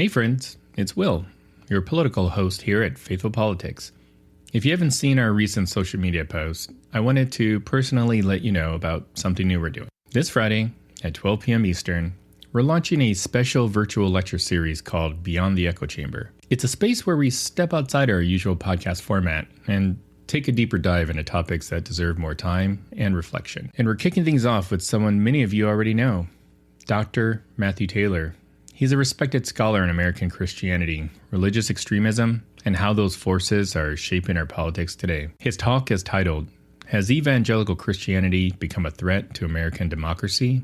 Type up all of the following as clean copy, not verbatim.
Hey friends, it's Will, your political host here at Faithful Politics. If you haven't seen our recent social media posts, I wanted to personally let you know about something new we're doing. This Friday at 12 p.m. Eastern, we're launching a special virtual lecture series called Beyond the Echo Chamber. It's a space where we step outside our usual podcast format and take a deeper dive into topics that deserve more time and reflection. And we're kicking things off with someone many of you already know, Dr. Matthew Taylor. He's a respected scholar in American Christianity, religious extremism, and how those forces are shaping our politics today. His talk is titled, Has Evangelical Christianity Become a Threat to American Democracy?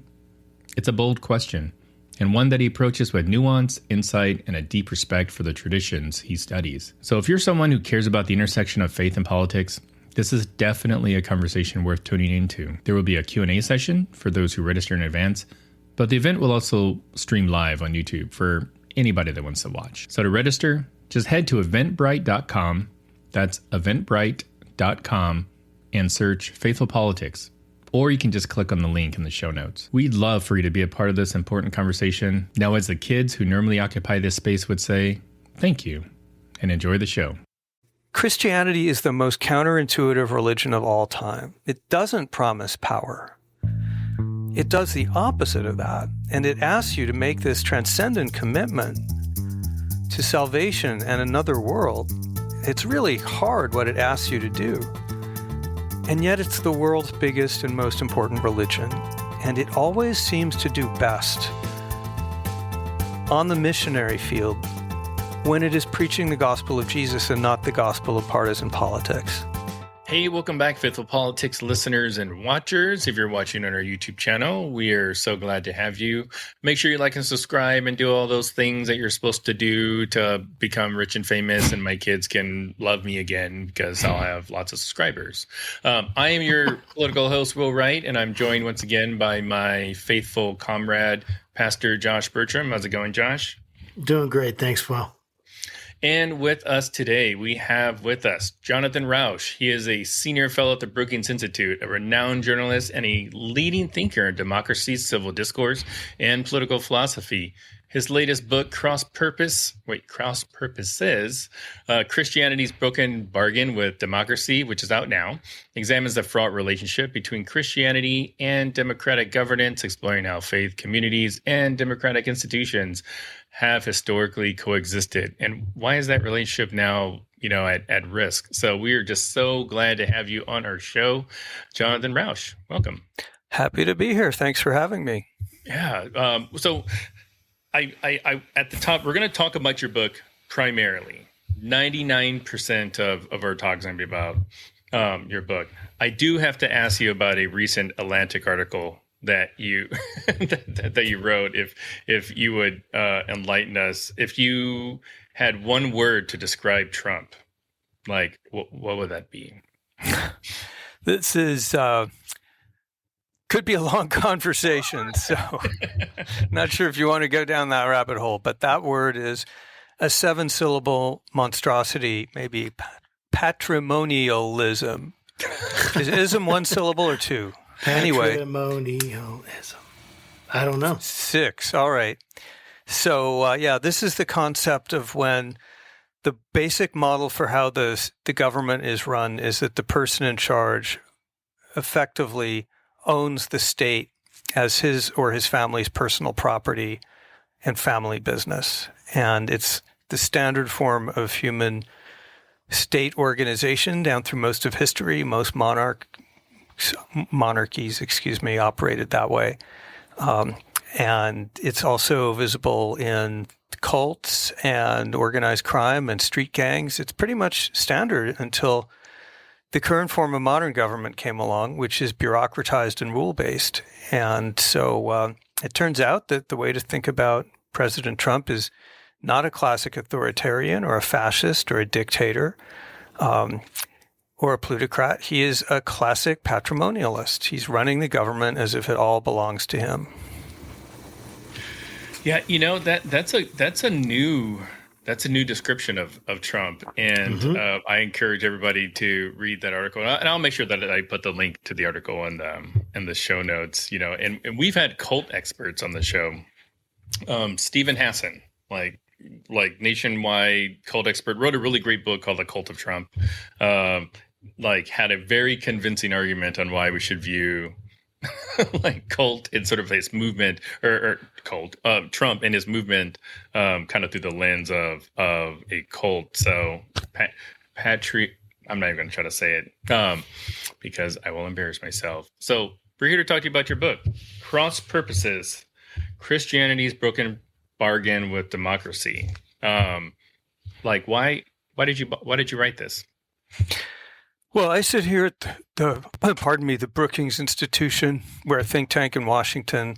It's a bold question, and one that he approaches with nuance, insight, and a deep respect for the traditions he studies. So if you're someone who cares about the intersection of faith and politics, this is definitely a conversation worth tuning into. There will be a Q&A session for those who register in advance, but the event will also stream live on YouTube for anybody that wants to watch. So to register, just head to eventbrite.com, that's eventbrite.com, and search Faithful Politics. Or you can just click on the link in the show notes. We'd love for you to be a part of this important conversation. Now, as the kids who normally occupy this space would say, thank you, and enjoy the show. Christianity is the most counterintuitive religion of all time. It doesn't promise power. It does the opposite of that, and it asks you to make this transcendent commitment to salvation and another world. It's really hard what it asks you to do. And yet it's the world's biggest and most important religion, and it always seems to do best on the missionary field when it is preaching the gospel of Jesus and not the gospel of partisan politics. Hey, welcome back, Faithful Politics listeners and watchers. If you're watching on our YouTube channel, we are so glad to have you. Make sure you like and subscribe and do all those things that you're supposed to do to become rich and famous, and my kids can love me again because I'll have lots of subscribers. I am your political host, Will Wright, and I'm joined once again by my faithful comrade, Pastor Josh Burtram. How's it going, Josh? Doing great. Thanks, Will. And with us today, we have with us Jonathan Rauch. He is a senior fellow at the Brookings Institute, a renowned journalist, and a leading thinker in democracy, civil discourse, and political philosophy. His latest book, Cross Purposes, Christianity's Broken Bargain with Democracy, which is out now, examines the fraught relationship between Christianity and democratic governance, exploring how faith communities and democratic institutions have historically coexisted, and why is that relationship now, at risk? So we are just so glad to have you on our show, Jonathan Rauch. Welcome. Happy to be here. Thanks for having me. Yeah. So I at the top, we're going to talk about your book primarily. 99% of our talk is going to be about your book. I do have to ask you about a recent Atlantic article that you that you wrote. If you would enlighten us, if you had one word to describe Trump, like what would that be? This is could be a long conversation, so not sure if you want to go down that rabbit hole. But that word is a 7-syllable monstrosity, maybe patrimonialism. Is ism one syllable or two? Anyway, patrimonialism. I don't know. 6. All right. So, this is the concept of when the basic model for how the government is run is that the person in charge effectively owns the state as his or his family's personal property and family business. And it's the standard form of human state organization down through most of history. Most monarchies, operated that way. And it's also visible in cults and organized crime and street gangs. It's pretty much standard until the current form of modern government came along, which is bureaucratized and rule-based. And so it turns out that the way to think about President Trump is not a classic authoritarian or a fascist or a dictator, or a plutocrat. He is a classic patrimonialist. He's running the government as if it all belongs to him. Yeah, that's a new description of Trump, and I encourage everybody to read that article. And I'll make sure that I put the link to the article in the show notes. And we've had cult experts on the show, Stephen Hassan, like like nationwide cult expert, wrote a really great book called The Cult of Trump. Like had a very convincing argument on why we should view like cult in sort of his movement or cult Trump and his movement kind of through the lens of a cult. So I'm not even going to try to say it because I will embarrass myself. So we're here to talk to you about your book, Cross Purposes: Christianity's Broken Bargain with Democracy. Like why did you write this? Well, I sit here at the Brookings Institution. We're a think tank in Washington.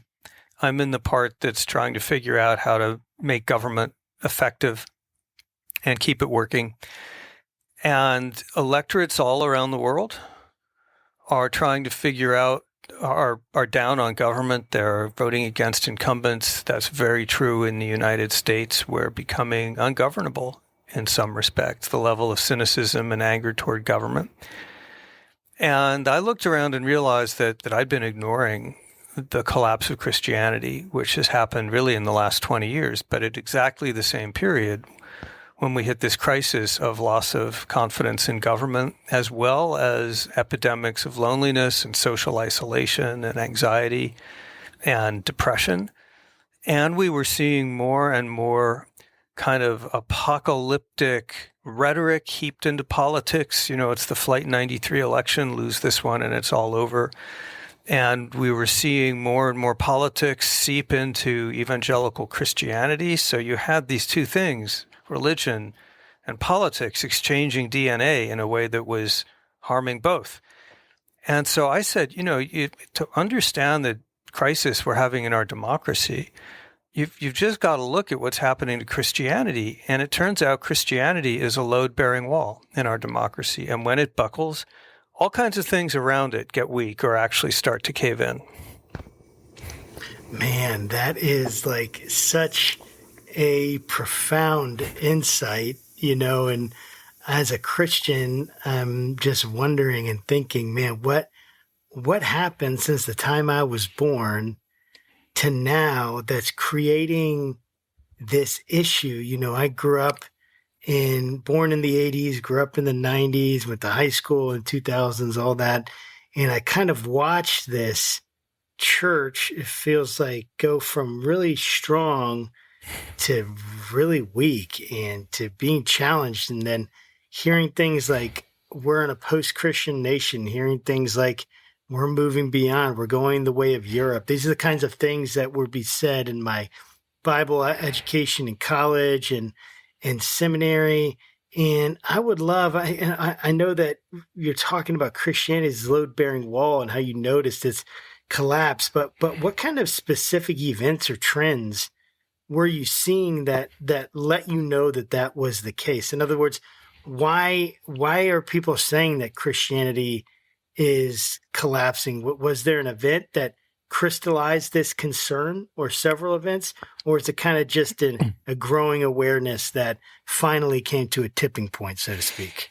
I'm in the part that's trying to figure out how to make government effective and keep it working. And electorates all around the world are trying to figure out, are down on government. They're voting against incumbents. That's very true in the United States. We're becoming ungovernable in some respects, the level of cynicism and anger toward government. And I looked around and realized that I'd been ignoring the collapse of Christianity, which has happened really in the last 20 years, but at exactly the same period when we hit this crisis of loss of confidence in government, as well as epidemics of loneliness and social isolation and anxiety and depression. And we were seeing more and more kind of apocalyptic rhetoric heaped into politics. You know, it's the Flight 93 election, lose this one and it's all over. And we were seeing more and more politics seep into evangelical Christianity. So you had these two things, religion and politics, exchanging DNA in a way that was harming both. And so I said, you know, to understand the crisis we're having in our democracy, You've just got to look at what's happening to Christianity. And it turns out Christianity is a load-bearing wall in our democracy. And when it buckles, all kinds of things around it get weak or actually start to cave in. Man, that is like such a profound insight, you know, and as a Christian, I'm just wondering and thinking, man, what happened since the time I was born to now that's creating this issue? You know, I grew up born in the 80s, grew up in the 90s, went to high school in 2000s, all that. And I kind of watched this church, it feels like, go from really strong to really weak and to being challenged. And then hearing things like we're in a post-Christian nation, hearing things like we're moving beyond, we're going the way of Europe. These are the kinds of things that would be said in my Bible education in college and seminary. And I would love, I know that you're talking about Christianity's load-bearing wall and how you noticed its collapse, but what kind of specific events or trends were you seeing that let you know that was the case? In other words, why are people saying that Christianity is collapsing? Was there an event that crystallized this concern, or several events, or is it kind of just a growing awareness that finally came to a tipping point, so to speak?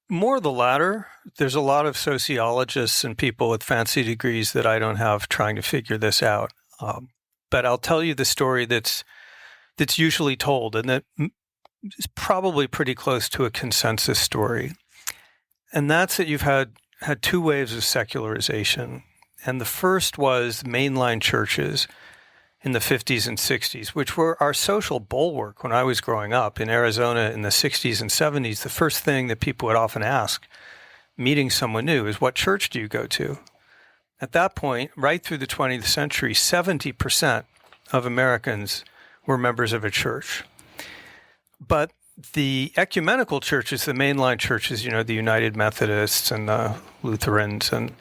More the latter. There's a lot of sociologists and people with fancy degrees that I don't have trying to figure this out. But I'll tell you the story that's usually told, and that is probably pretty close to a consensus story. And that's that you've had two waves of secularization. And the first was mainline churches in the 50s and 60s, which were our social bulwark when I was growing up in Arizona in the 60s and 70s. The first thing that people would often ask, meeting someone new, is, what church do you go to? At that point, right through the 20th century, 70% of Americans were members of a church. But the ecumenical churches, the mainline churches, you know, the United Methodists and the Lutherans and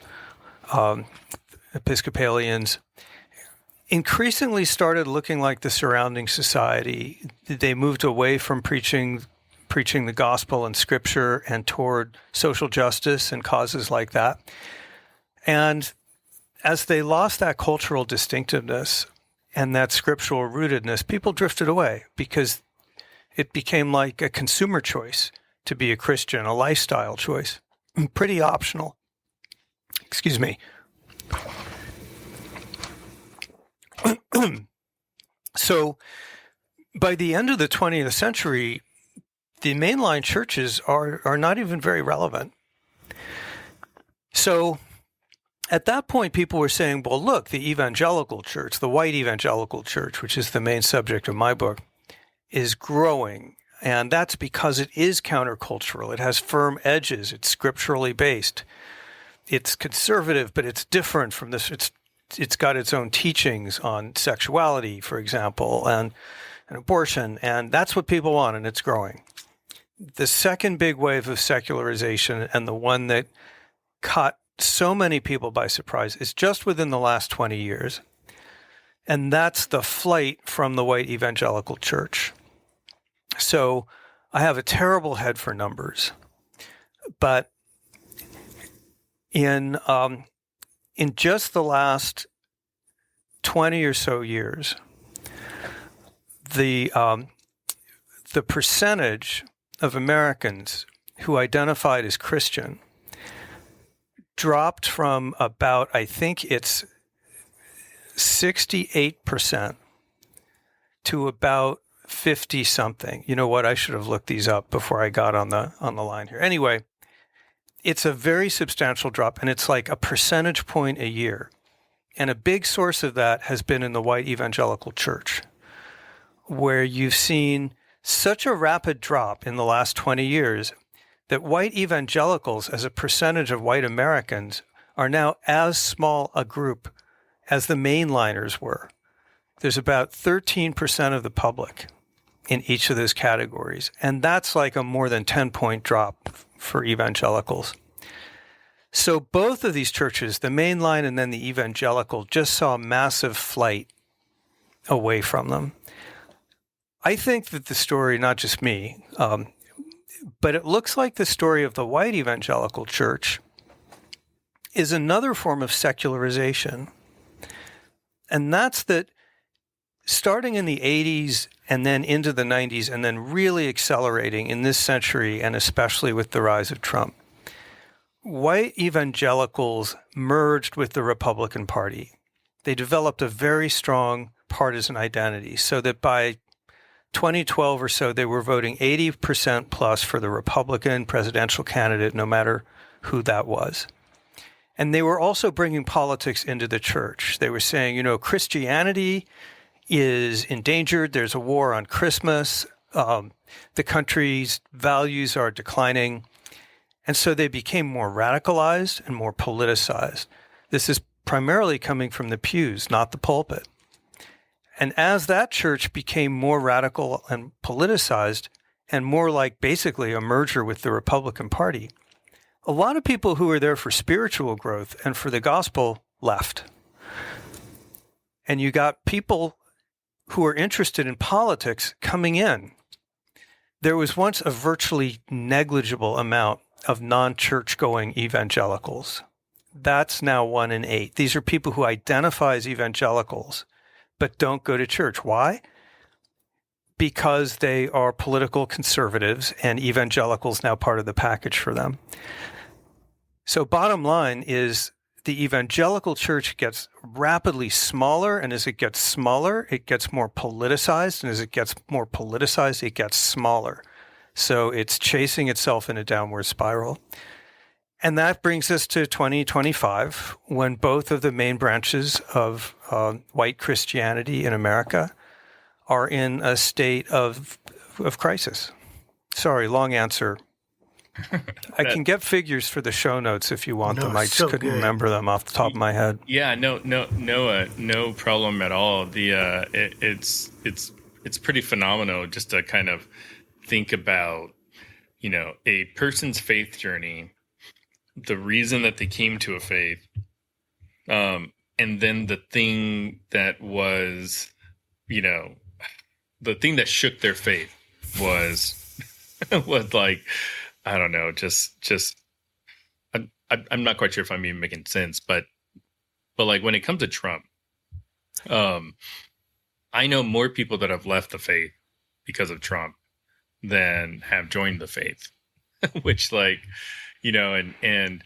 Episcopalians, increasingly started looking like the surrounding society. They moved away from preaching the gospel and scripture and toward social justice and causes like that. And as they lost that cultural distinctiveness and that scriptural rootedness, people drifted away because it became like a consumer choice to be a Christian, a lifestyle choice, pretty optional. Excuse me. So by the end of the 20th century, the mainline churches are not even very relevant. So at that point, people were saying, well, look, the evangelical church, the white evangelical church, which is the main subject of my book, is growing. And that's because it is countercultural. It has firm edges. It's scripturally based. It's conservative, but it's different from this. It's got its own teachings on sexuality, for example, and abortion. And that's what people want, and it's growing. The second big wave of secularization, and the one that caught so many people by surprise, is just within the last 20 years. And that's the flight from the white evangelical church. So I have a terrible head for numbers, but in just the last 20 or so years, the percentage of Americans who identified as Christian dropped from about, I think it's 68% to about 50 something. You know what? I should have looked these up before I got on the line here. Anyway, it's a very substantial drop, and it's like a percentage point a year. And a big source of that has been in the white evangelical church, where you've seen such a rapid drop in the last 20 years that white evangelicals as a percentage of white Americans are now as small a group as the mainliners were. There's about 13% of the public in each of those categories. And that's like a more than 10-point drop for evangelicals. So both of these churches, the mainline and then the evangelical, just saw a massive flight away from them. I think that the story, not just me, but it looks like the story of the white evangelical church is another form of secularization. And that's that starting in the 80s and then into the 90s and then really accelerating in this century, and especially with the rise of Trump, white evangelicals merged with the Republican Party. They developed a very strong partisan identity, so that by 2012 or so, they were voting 80% plus for the Republican presidential candidate, no matter who that was. And they were also bringing politics into the church. They were saying, Christianity is endangered. There's a war on Christmas. The country's values are declining. And so they became more radicalized and more politicized. This is primarily coming from the pews, not the pulpit. And as that church became more radical and politicized and more like basically a merger with the Republican Party, a lot of people who were there for spiritual growth and for the gospel left. And you got people who are interested in politics coming in. There was once a virtually negligible amount of non-church-going evangelicals. That's now 1 in 8. These are people who identify as evangelicals, but don't go to church. Why? Because they are political conservatives, and evangelicals now part of the package for them. So bottom line is the evangelical church gets rapidly smaller, and as it gets smaller, it gets more politicized, and as it gets more politicized, it gets smaller. So it's chasing itself in a downward spiral. And that brings us to 2025, when both of the main branches of white Christianity in America are in a state of crisis. Sorry, long answer. I can get figures for the show notes if you want them. I just couldn't remember them off the top of my head. Yeah, no problem at all. It's pretty phenomenal just to kind of think about, a person's faith journey, the reason that they came to a faith, and then the thing that was, the thing that shook their faith was like, I don't know, I'm not quite sure if I'm even making sense, but like when it comes to Trump, I know more people that have left the faith because of Trump than have joined the faith, which and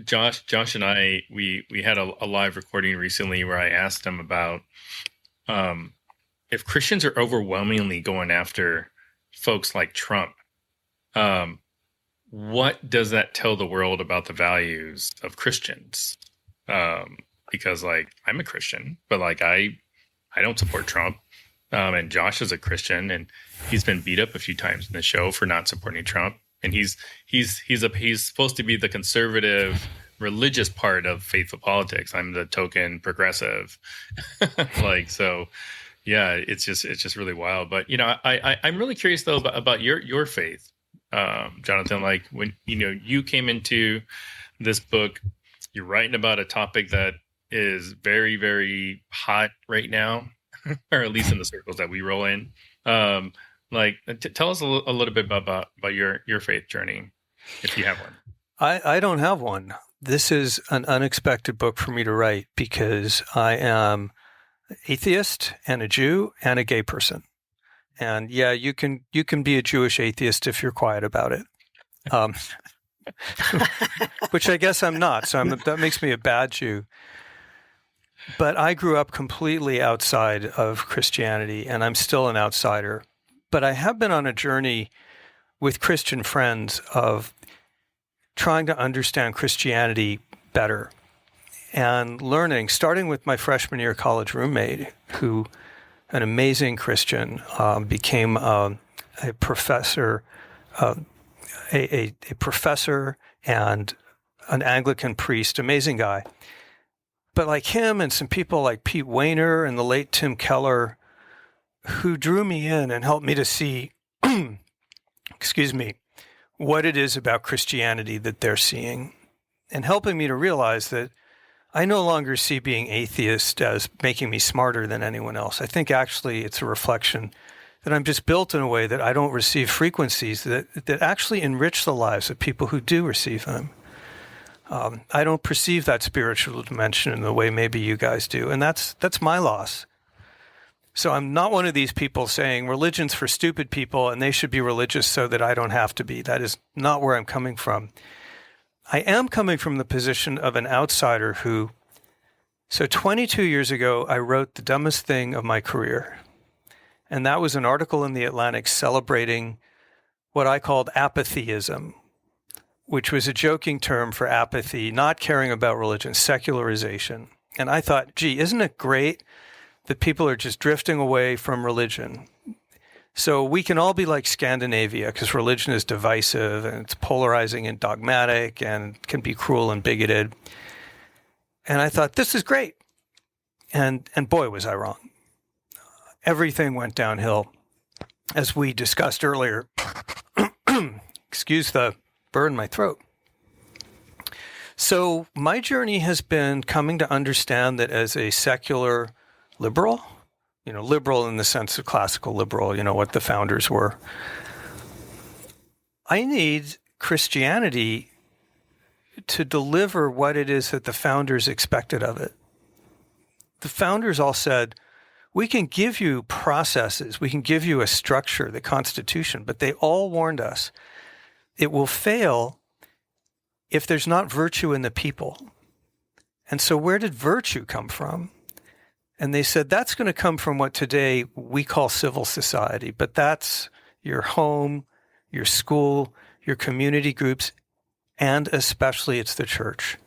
Josh and I, we had a live recording recently where I asked him about, if Christians are overwhelmingly going after folks like Trump, what does that tell the world about the values of Christians? Because like I'm a Christian, but like I don't support Trump. And Josh is a Christian, and he's been beat up a few times in the show for not supporting Trump. And he's supposed to be the conservative religious part of faithful politics. I'm the token progressive. Like, so yeah, it's just really wild. But I'm really curious though about your faith, Jonathan. Like when you came into this book, you're writing about a topic that is very, very hot right now, or at least in the circles that we roll in. Tell us a little bit about your faith journey, if you have one. I don't have one. This is an unexpected book for me to write because I am atheist and a Jew and a gay person. And yeah, you can be a Jewish atheist if you're quiet about it. Which I guess I'm not. So that makes me a bad Jew. But I grew up completely outside of Christianity, and I'm still an outsider. But I have been on a journey with Christian friends of trying to understand Christianity better and learning, starting with my freshman year college roommate, who, an amazing Christian, became a professor, a professor and an Anglican priest, amazing guy. But like him and some people like Pete Wehner and the late Tim Keller, who drew me in and helped me to see, what it is about Christianity that they're seeing, and helping me to realize that I no longer see being atheist as making me smarter than anyone else. I think actually it's a reflection that I'm just built in a way that I don't receive frequencies that actually enrich the lives of people who do receive them. I don't perceive that spiritual dimension in the way maybe you guys do, and that's my loss. So I'm not one of these people saying religion's for stupid people and they should be religious so that I don't have to be. That is not where I'm coming from. I am coming from the position of an outsider who, so 22 years ago, I wrote the dumbest thing of my career. And that was an article in The Atlantic celebrating what I called apatheism, which was a joking term for apathy, not caring about religion, secularization. And I thought, gee, isn't it great that people are just drifting away from religion? So we can all be like Scandinavia, because religion is divisive and it's polarizing and dogmatic and can be cruel and bigoted. And I thought, this is great. And boy, was I wrong. Everything went downhill, as we discussed earlier. Excuse the burn in my throat. So my journey has been coming to understand that as a secular liberal, liberal in the sense of classical liberal, what the founders were, I need Christianity to deliver what it is that the founders expected of it. The founders all said, we can give you processes, we can give you a structure, the Constitution, but they all warned us it will fail if there's not virtue in the people. And so where did virtue come from? And they said, that's going to come from what today we call civil society, but that's your home, your school, your community groups, and especially it's the church.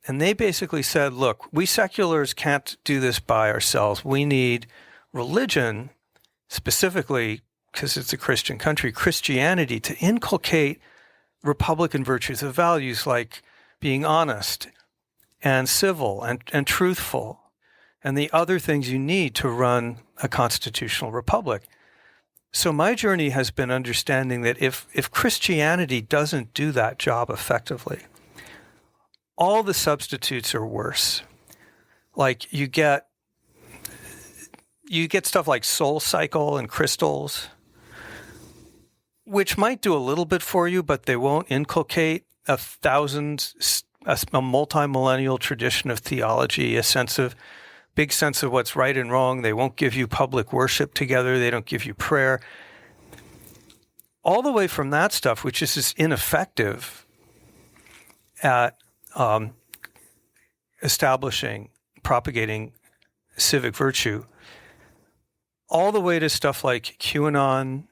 And they basically said, look, we seculars can't do this by ourselves. We need religion, specifically because it's a Christian country, Christianity, to inculcate Republican virtues of values like being honest and civil and truthful and the other things you need to run a constitutional republic. So my journey has been understanding that if Christianity doesn't do that job effectively, all the substitutes are worse. Like you get stuff like Soul Cycle and crystals, which might do a little bit for you, but they won't inculcate a multi-millennial tradition of theology, big sense of what's right and wrong. They won't give you public worship together. They don't give you prayer. All the way from that stuff, which is just ineffective at establishing, propagating civic virtue, all the way to stuff like QAnon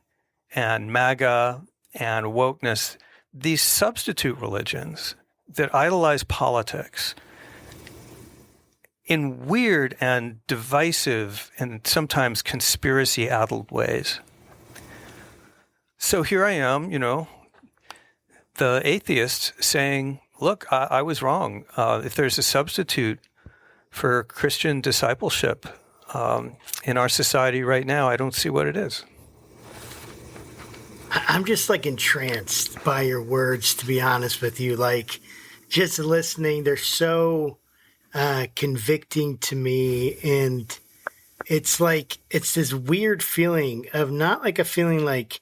and MAGA and wokeness, these substitute religions that idolize politics in weird and divisive and sometimes conspiracy-addled ways. So here I am, the atheist saying, look, I was wrong. If there's a substitute for Christian discipleship in our society right now, I don't see what it is. I'm just entranced by your words, to be honest with you. Just listening, they're so convicting to me. And it's this weird feeling of not a feeling like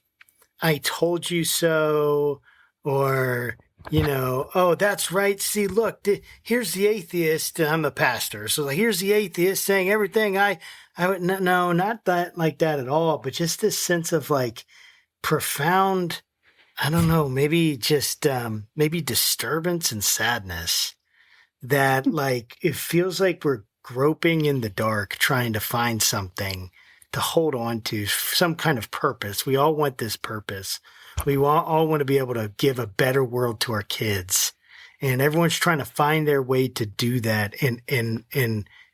I told you so, or, oh, that's right. See, look, here's the atheist. I'm a pastor. So here's the atheist saying everything I would, no, not that like that at all, but just this sense of profound, I don't know, maybe just, maybe disturbance and sadness that it feels like we're groping in the dark, trying to find something to hold on to, some kind of purpose. We all want this purpose. We all want to be able to give a better world to our kids, and everyone's trying to find their way to do that. And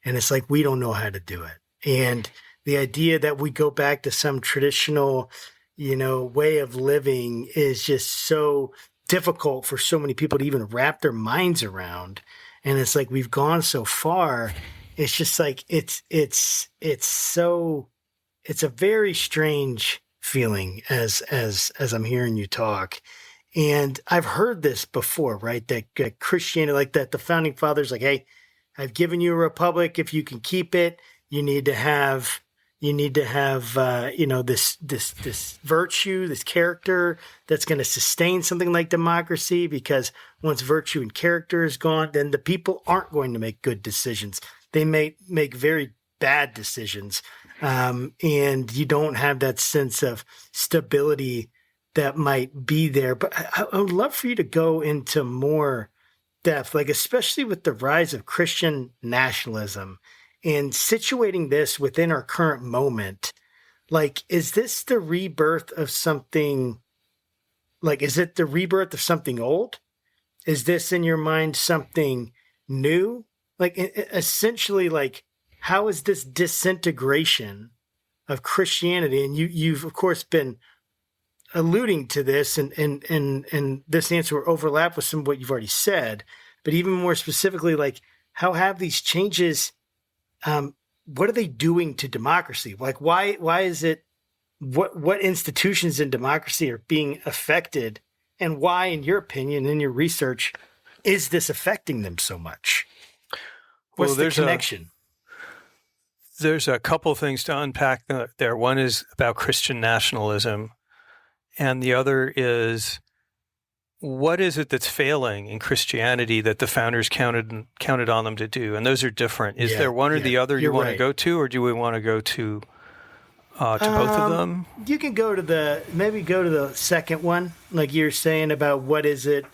it's we don't know how to do it. And the idea that we go back to some traditional, way of living is just so difficult for so many people to even wrap their minds around. And it's we've gone so far. It's just it's a very strange feeling as I'm hearing you talk. And I've heard this before, right? That Christianity, that the founding fathers, hey, I've given you a republic. If you can keep it, you need to have this virtue, this character that's going to sustain something like democracy, because once virtue and character is gone, then the people aren't going to make good decisions. They may make very bad decisions. And you don't have that sense of stability that might be there. But I would love for you to go into more depth, especially with the rise of Christian nationalism and situating this within our current moment. Is this the rebirth of something? Is it the rebirth of something old? Is this, in your mind, something new? Essentially, how is this disintegration of Christianity? And you've of course been alluding to this, and this answer will overlap with some of what you've already said. But even more specifically, how have these changes? What are they doing to democracy? Why is it? What institutions in democracy are being affected, and why, in your opinion, in your research, is this affecting them so much? What's the connection? There's a couple things to unpack there. One is about Christian nationalism, and the other is, what is it that's failing in Christianity that the founders counted on them to do? And those are different. Is there one or the other you want to go to, or do we want to go to both of them? You can go to the second one, like you're saying, about what is it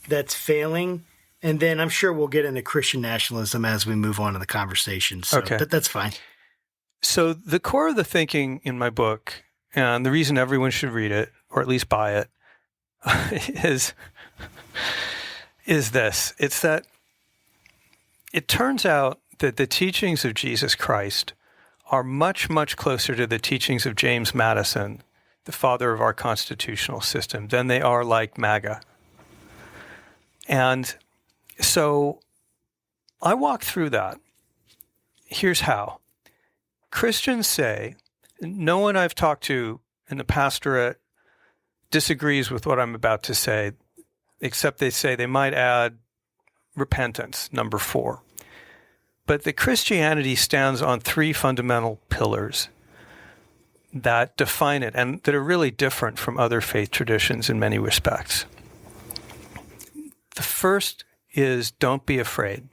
that's failing. And then I'm sure we'll get into Christian nationalism as we move on in the conversation. So okay. That's fine. So the core of the thinking in my book, and the reason everyone should read it, or at least buy it, is this. It's that it turns out that the teachings of Jesus Christ are much, much closer to the teachings of James Madison, the father of our constitutional system, than they are like MAGA. And so I walk through that. Here's how. Christians say, no one I've talked to in the pastorate disagrees with what I'm about to say, except they say they might add repentance, number 4. But that Christianity stands on 3 fundamental pillars that define it and that are really different from other faith traditions in many respects. The first is don't be afraid,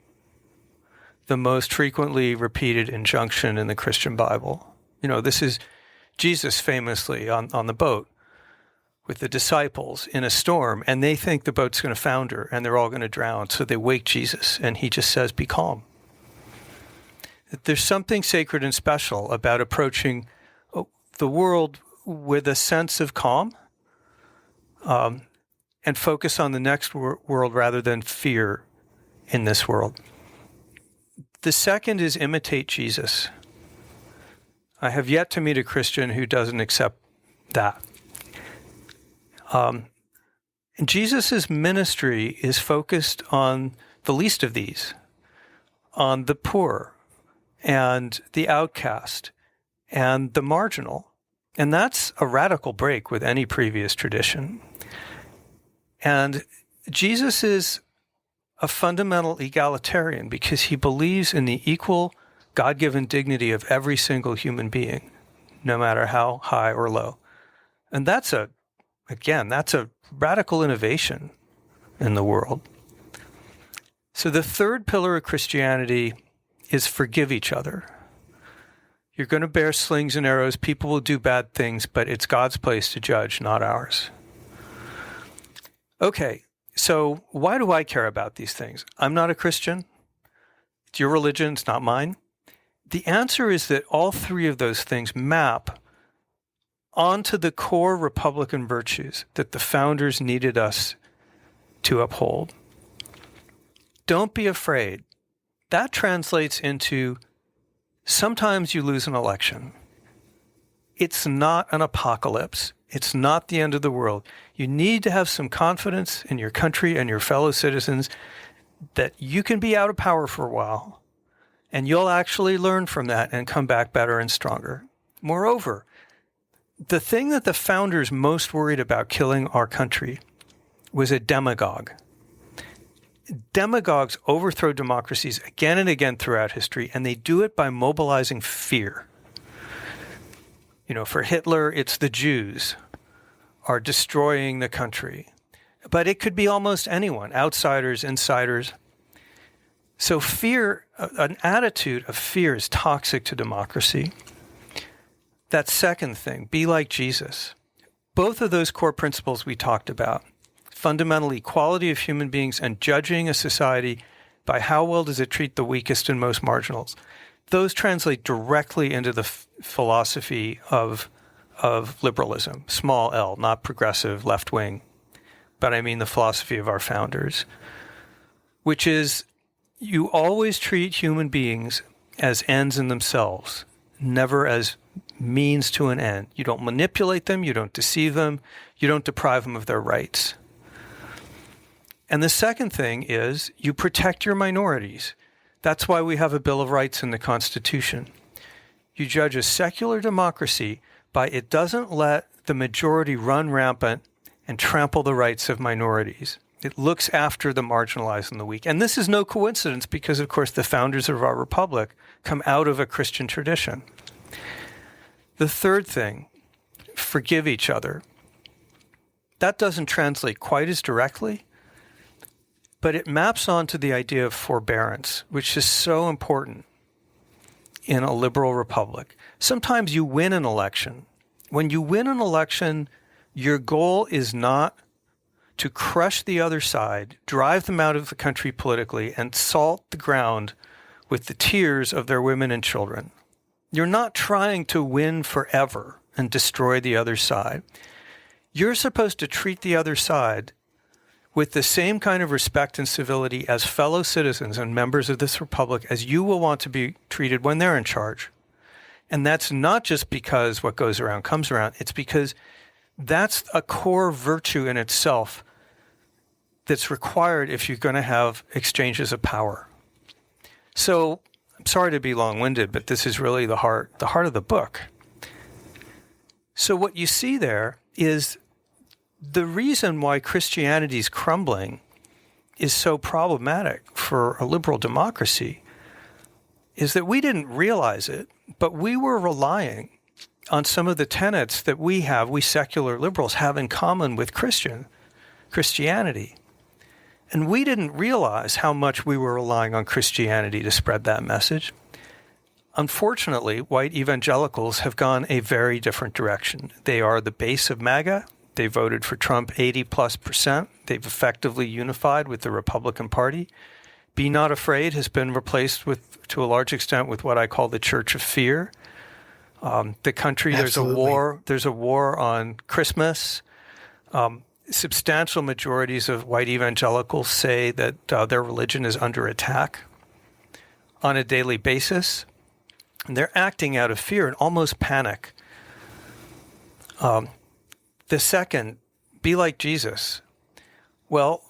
the most frequently repeated injunction in the Christian Bible. This is Jesus famously on the boat with the disciples in a storm, and they think the boat's going to founder and they're all going to drown. So they wake Jesus, and he just says, be calm. There's something sacred and special about approaching the world with a sense of calm, and focus on the next world rather than fear in this world. The second is imitate Jesus. I have yet to meet a Christian who doesn't accept that. And Jesus' ministry is focused on the least of these, on the poor and the outcast and the marginal. And that's a radical break with any previous tradition. And Jesus is a fundamental egalitarian because he believes in the equal God-given dignity of every single human being, no matter how high or low. And that's a radical innovation in the world. So the third pillar of Christianity is forgive each other. You're going to bear slings and arrows. People will do bad things, but it's God's place to judge, not ours. Okay, so why do I care about these things? I'm not a Christian. It's your religion, it's not mine. The answer is that all three of those things map onto the core Republican virtues that the founders needed us to uphold. Don't be afraid. That translates into sometimes you lose an election. It's not an apocalypse. It's not the end of the world. You need to have some confidence in your country and your fellow citizens that you can be out of power for a while, and you'll actually learn from that and come back better and stronger. Moreover, the thing that the founders most worried about killing our country was a demagogue. Demagogues overthrow democracies again and again throughout history, and they do it by mobilizing fear. You know, for Hitler, it's the Jews are destroying the country. But it could be almost anyone, outsiders, insiders. So fear, an attitude of fear is toxic to democracy. That second thing, be like Jesus. Both of those core principles we talked about, fundamental equality of human beings and judging a society by how well does it treat the weakest and most marginals, those translate directly into the philosophy of liberalism, small l, not progressive, left-wing, but I mean the philosophy of our founders, which is you always treat human beings as ends in themselves, never as means to an end. You don't manipulate them, you don't deceive them, you don't deprive them of their rights. And the second thing is you protect your minorities. That's why we have a Bill of Rights in the Constitution. You judge a secular democracy by it doesn't let the majority run rampant and trample the rights of minorities. It looks after the marginalized and the weak. And this is no coincidence because, of course, the founders of our republic come out of a Christian tradition. The third thing, forgive each other. That doesn't translate quite as directly, but it maps onto the idea of forbearance, which is so important in a liberal republic. Sometimes you win an election. When you win an election, your goal is not to crush the other side, drive them out of the country politically, and salt the ground with the tears of their women and children. You're not trying to win forever and destroy the other side. You're supposed to treat the other side with the same kind of respect and civility as fellow citizens and members of this republic as you will want to be treated when they're in charge. And that's not just because what goes around comes around. It's because that's a core virtue in itself that's required if you're going to have exchanges of power. So I'm sorry to be long-winded, but this is really the heart of the book. So what you see there is the reason why Christianity is crumbling is so problematic for a liberal democracy is that we didn't realize it, but we were relying on some of the tenets that we secular liberals have in common with Christianity. And we didn't realize how much we were relying on Christianity to spread that message. Unfortunately, white evangelicals have gone a very different direction. They are the base of MAGA. They voted for Trump 80+%. They've effectively unified with the Republican Party. Be Not Afraid has been replaced to a large extent with what I call the Church of Fear. The country, Absolutely. there's a war on Christmas. Substantial majorities of white evangelicals say that their religion is under attack on a daily basis. And they're acting out of fear and almost panic. The second, be like Jesus. Well,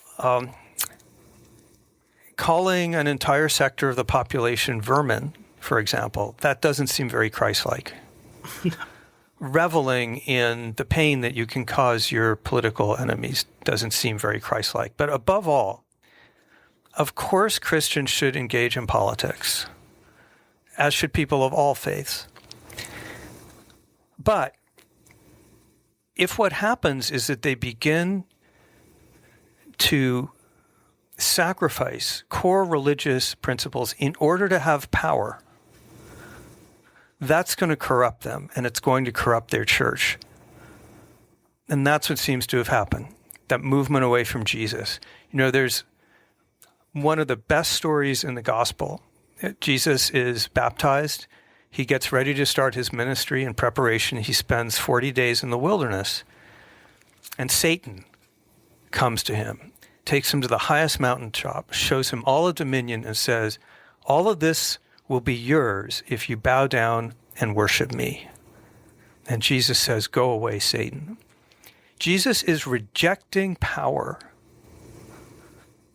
calling an entire sector of the population vermin, for example, that doesn't seem very Christ-like. Reveling in the pain that you can cause your political enemies doesn't seem very Christ-like. But above all, of course Christians should engage in politics, as should people of all faiths. But if what happens is that they begin to sacrifice core religious principles in order to have power, that's going to corrupt them, and it's going to corrupt their church. And that's what seems to have happened, that movement away from Jesus. There's one of the best stories in the gospel. Jesus is baptized. He gets ready to start his ministry. In preparation, he spends 40 days in the wilderness. And Satan comes to him, takes him to the highest mountaintop, shows him all of dominion, and says, all of this will be yours if you bow down and worship me. And Jesus says, go away, Satan. Jesus is rejecting power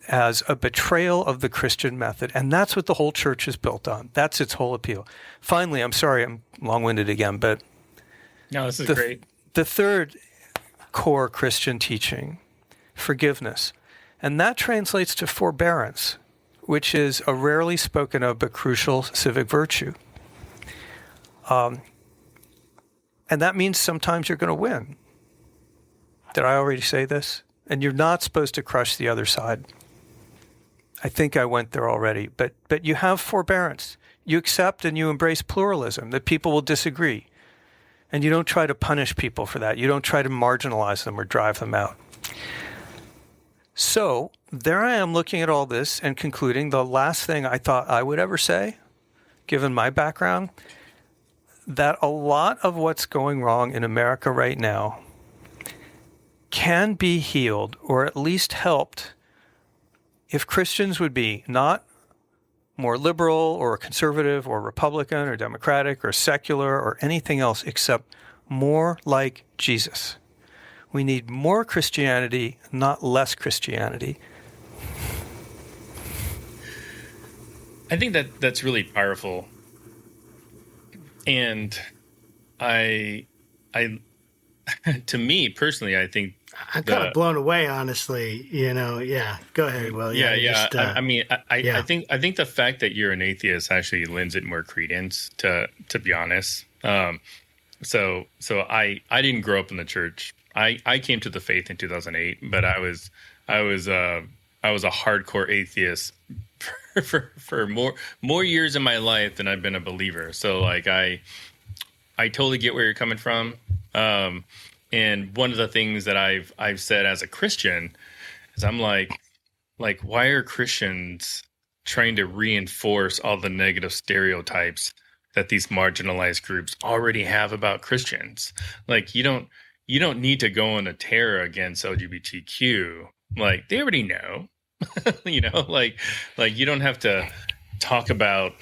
as a betrayal of the Christian method. And that's what the whole church is built on. That's its whole appeal. Finally, I'm sorry, I'm long-winded again, but No, this is great. The third core Christian teaching, forgiveness. And that translates to forbearance, which is a rarely spoken of but crucial civic virtue. And that means sometimes you're going to win. Did I already say this? And you're not supposed to crush the other side. I think I went there already. But you have forbearance. You accept and you embrace pluralism, that people will disagree. And you don't try to punish people for that. You don't try to marginalize them or drive them out. So there I am looking at all this and concluding the last thing I thought I would ever say, given my background, that a lot of what's going wrong in America right now can be healed or at least helped if Christians would be not more liberal or conservative or Republican or Democratic or secular or anything else except more like Jesus. We need more Christianity, not less Christianity. I think that's really powerful. And I to me personally, I think I'm kind of blown away, honestly. Yeah. Go ahead, Will. Yeah. I think the fact that you're an atheist actually lends it more credence. To be honest, so I didn't grow up in the church. I came to the faith in 2008, but I was a hardcore atheist for more years in my life than I've been a believer. So like I totally get where you're coming from. And one of the things that I've said as a Christian is I'm like, why are Christians trying to reinforce all the negative stereotypes that these marginalized groups already have about Christians? Like, you don't need to go on a tear against LGBTQ. Like, they already know, like you don't have to talk about,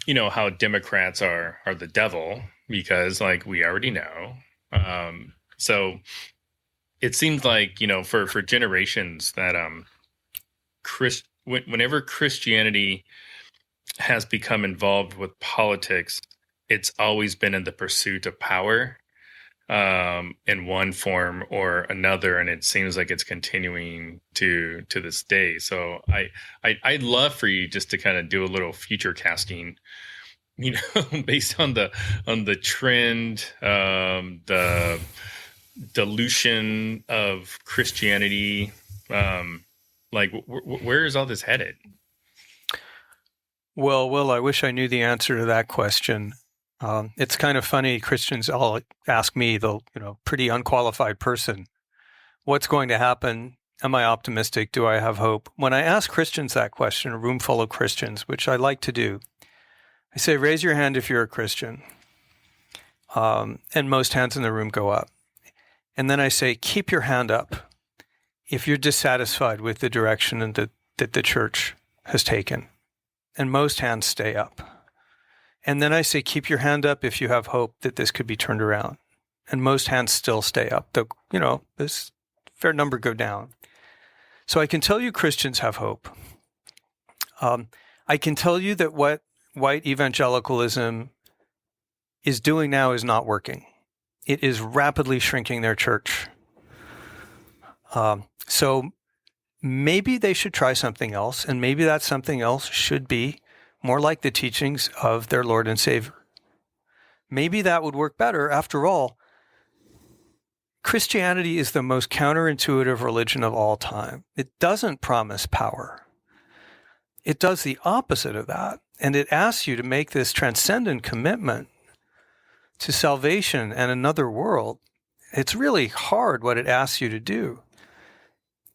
how Democrats are the devil, because like we already know. So it seems like, for generations that, whenever Christianity has become involved with politics, it's always been in the pursuit of power, in one form or another. And it seems like it's continuing to this day. So I'd love for you just to kind of do a little future casting, based on the trend, the dilution of Christianity. Where is all this headed? Well, Will, I wish I knew the answer to that question. It's kind of funny. Christians all ask me, the pretty unqualified person, what's going to happen? Am I optimistic? Do I have hope? When I ask Christians that question, a room full of Christians, which I like to do, I say, raise your hand if you're a Christian. and most hands in the room go up. And then I say, keep your hand up if you're dissatisfied with the direction that the church has taken. And most hands stay up. And then I say, keep your hand up if you have hope that this could be turned around. And most hands still stay up. This fair number go down. So I can tell you Christians have hope. I can tell you that what white evangelicalism is doing now is not working. It is rapidly shrinking their church. So maybe they should try something else, and maybe that something else should be more like the teachings of their Lord and Savior. Maybe that would work better. After all, Christianity is the most counterintuitive religion of all time. It doesn't promise power. It does the opposite of that, and it asks you to make this transcendent commitment to salvation and another world. It's really hard what it asks you to do.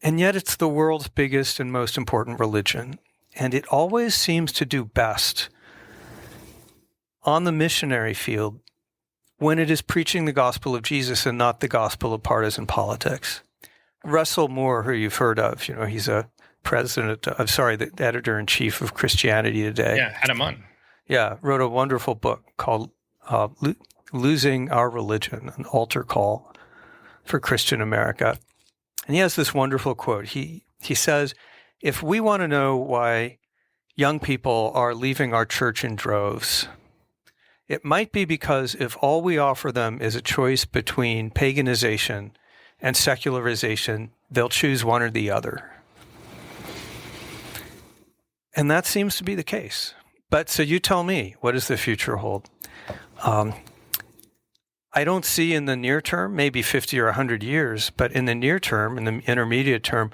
And yet it's the world's biggest and most important religion. And it always seems to do best on the missionary field when it is preaching the gospel of Jesus and not the gospel of partisan politics. Russell Moore, who you've heard of, he's the editor-in-chief of Christianity Today. Yeah, had him on. Yeah, wrote a wonderful book called Losing Our Religion, an altar call for Christian America. And he has this wonderful quote. He says, if we want to know why young people are leaving our church in droves, it might be because if all we offer them is a choice between paganization and secularization, they'll choose one or the other. And that seems to be the case. But so you tell me, what does the future hold? I don't see in the near term, maybe 50 or 100 years, but in the near term, in the intermediate term,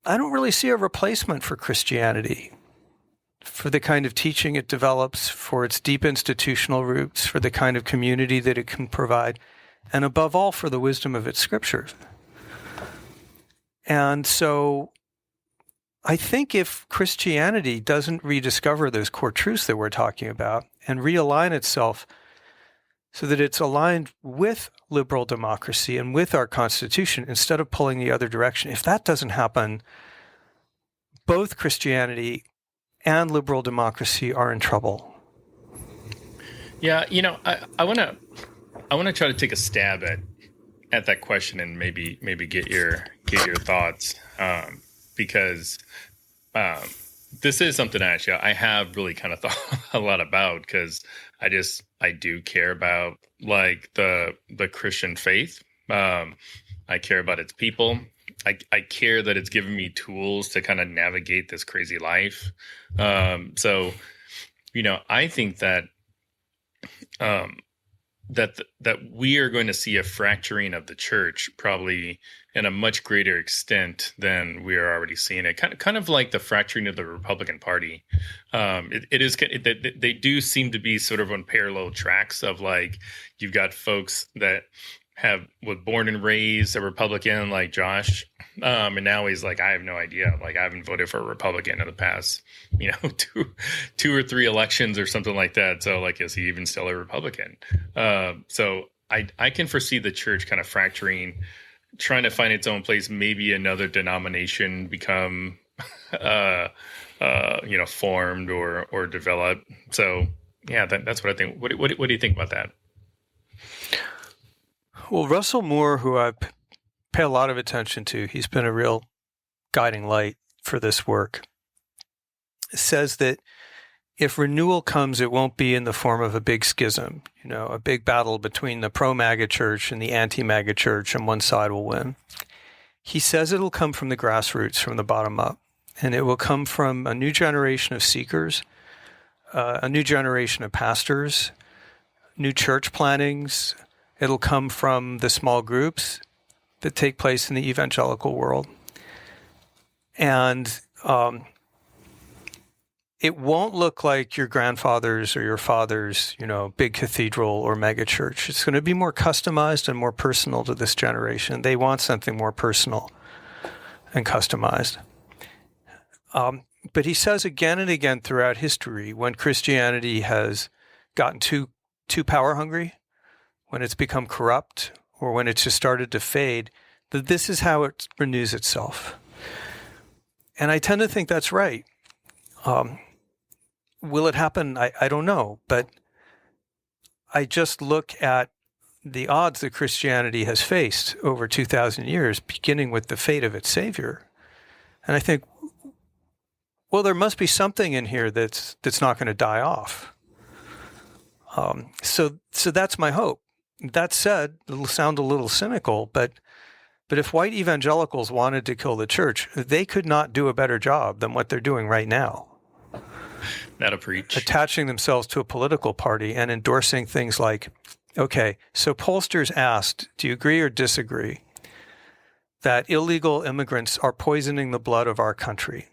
I don't really see a replacement for Christianity, for the kind of teaching it develops, for its deep institutional roots, for the kind of community that it can provide, and above all, for the wisdom of its scriptures. And so I think if Christianity doesn't rediscover those core truths that we're talking about and realign itself so that it's aligned with liberal democracy and with our Constitution instead of pulling the other direction, if that doesn't happen, both Christianity and liberal democracy are in trouble. Yeah, I want to try to take a stab at that question and maybe get your thoughts, because this is something I have really kind of thought a lot about, because I do care about like the Christian faith. I care about its people. I care that it's given me tools to kind of navigate this crazy life. So, I think that that we are going to see a fracturing of the church probably in a much greater extent than we are already seeing it. Kind of like the fracturing of the Republican Party. They do seem to be sort of on parallel tracks of like, you've got folks that was born and raised a Republican like Josh. And now he's like, I have no idea. Like, I haven't voted for a Republican in the past, two or three elections or something like that. So like, is he even still a Republican? So I can foresee the church kind of fracturing, trying to find its own place. Maybe another denomination become, formed or developed. So yeah, that's what I think. What do you think about that? Well, Russell Moore, who I pay a lot of attention to, he's been a real guiding light for this work, says that if renewal comes, it won't be in the form of a big schism, a big battle between the pro-MAGA church and the anti-MAGA church, and one side will win. He says it'll come from the grassroots, from the bottom up, and it will come from a new generation of seekers, a new generation of pastors, new church plantings. It'll come from the small groups that take place in the evangelical world. And it won't look like your grandfather's or your father's, big cathedral or mega church. It's going to be more customized and more personal to this generation. They want something more personal and customized. But he says again and again throughout history, when Christianity has gotten too too power hungry, when it's become corrupt, or when it's just started to fade, that this is how it renews itself. And I tend to think that's right. Will it happen? I don't know. But I just look at the odds that Christianity has faced over 2,000 years, beginning with the fate of its Savior. And I think, well, there must be something in here that's not going to die off. So that's my hope. That said, it'll sound a little cynical, but if white evangelicals wanted to kill the church, they could not do a better job than what they're doing right now. That'll preach. Attaching themselves to a political party and endorsing things like, okay, so pollsters asked, do you agree or disagree that illegal immigrants are poisoning the blood of our country?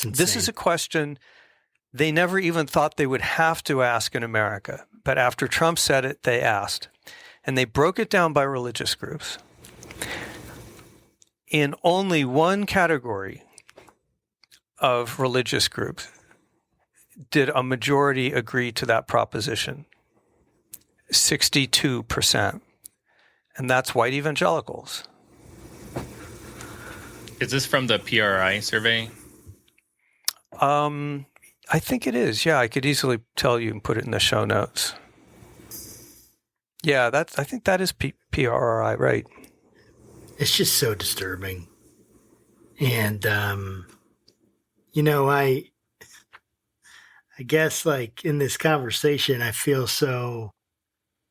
This is a question they never even thought they would have to ask in America. But after Trump said it, they asked. And they broke it down by religious groups. In only one category of religious groups did a majority agree to that proposition. 62%. And that's white evangelicals. Is this from the PRI survey? I think it is. Yeah, I could easily tell you and put it in the show notes. Yeah, I think that is PRI, right? It's just so disturbing. And, you know, I guess like in this conversation, I feel so,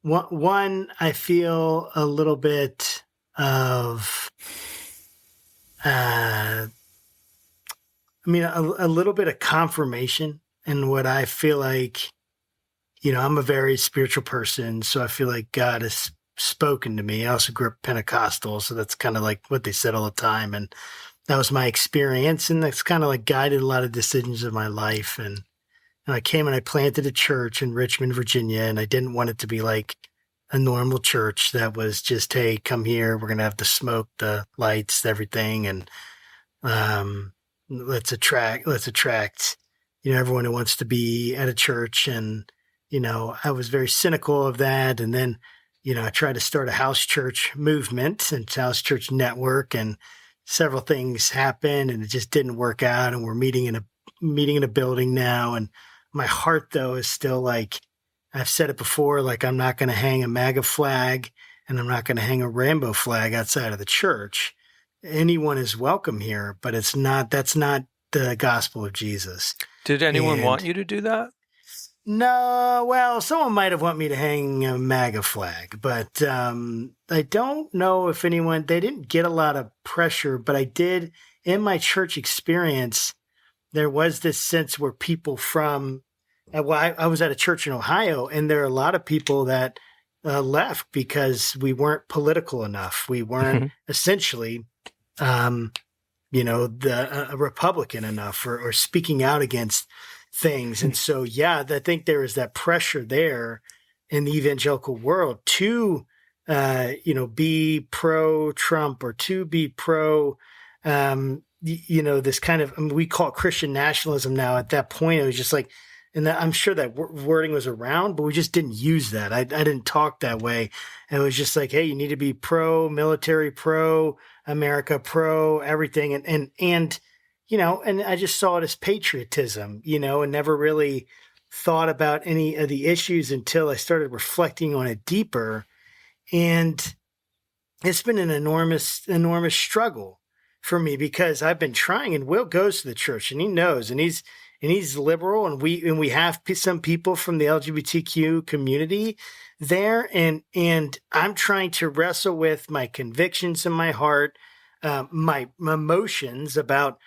one, I feel a little bit of, a little bit of confirmation in what I feel like, you know, I'm a very spiritual person, so I feel like God has spoken to me. I also grew up Pentecostal, so that's kind of like what they said all the time. And that was my experience, and that's kind of like guided a lot of decisions of my life. And I came and I planted a church in Richmond, Virginia, and I didn't want it to be like a normal church that was just, hey, come here, we're going to have the smoke, the lights, everything, and let's attract, you know, everyone who wants to be at a church. And, you know, I was very cynical of that. And then, you know, I tried to start a house church movement and house church network, and several things happened and it just didn't work out. And we're meeting in a building now. And my heart though is still like, I've said it before, like I'm not going to hang a MAGA flag and I'm not going to hang a rainbow flag outside of the church. Anyone is welcome here, but that's not the gospel of Jesus. Did anyone want you to do that? No, well, someone might have wanted me to hang a MAGA flag, but I don't know if anyone, they didn't get a lot of pressure, but I did, in my church experience, there was this sense where people from, well, I was at a church in Ohio, and there are a lot of people that left because we weren't political enough. We weren't essentially, you know, a Republican enough or speaking out against things. And so, yeah, I think there is that pressure there in the evangelical world to, you know, be pro-Trump or to be pro, you know, this kind of, I mean, we call it Christian nationalism now. At that point, it was just like, and I'm sure that wording was around, but we just didn't use that. I didn't talk that way. And it was just like, hey, you need to be pro-military, pro-America, pro-everything. And you know, and I just saw it as patriotism, you know, and never really thought about any of the issues until I started reflecting on it deeper. And it's been an enormous struggle for me because I've been trying, and Will goes to the church and he knows, and he's liberal, and we have some people from the LGBTQ community there. And I'm trying to wrestle with my convictions in my heart, my emotions about,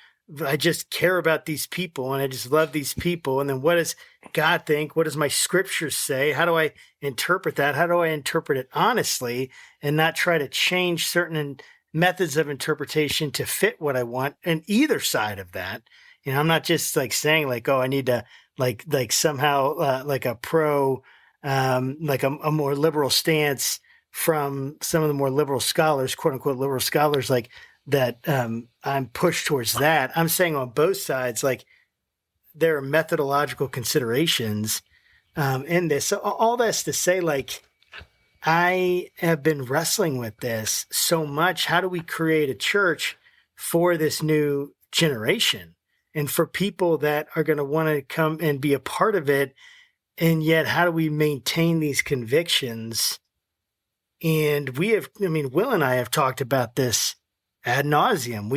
I just care about these people and I just love these people. And then what does God think? What does my scriptures say? How do I interpret that? How do I interpret it honestly and not try to change certain methods of interpretation to fit what I want? And either side of that, you know, I'm not just like saying like, oh, I need to like somehow like a pro, like a more liberal stance from some of the more liberal scholars, quote unquote, liberal scholars, like that I'm pushed towards that. I'm saying on both sides, like there are methodological considerations in this. So all that's to say, like, I have been wrestling with this so much. How do we create a church for this new generation and for people that are going to want to come and be a part of it? And yet, how do we maintain these convictions? And Will and I have talked about this ad nauseum.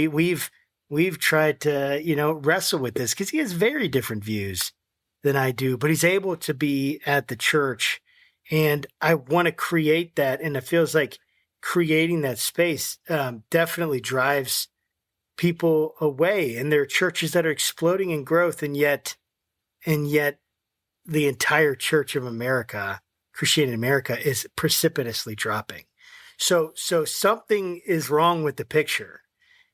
We've tried to, wrestle with this because he has very different views than I do, but he's able to be at the church. And I want to create that. And it feels like creating that space definitely drives people away. And there are churches that are exploding in growth. And yet the entire Church of America, Christianity in America, is precipitously dropping. So something is wrong with the picture,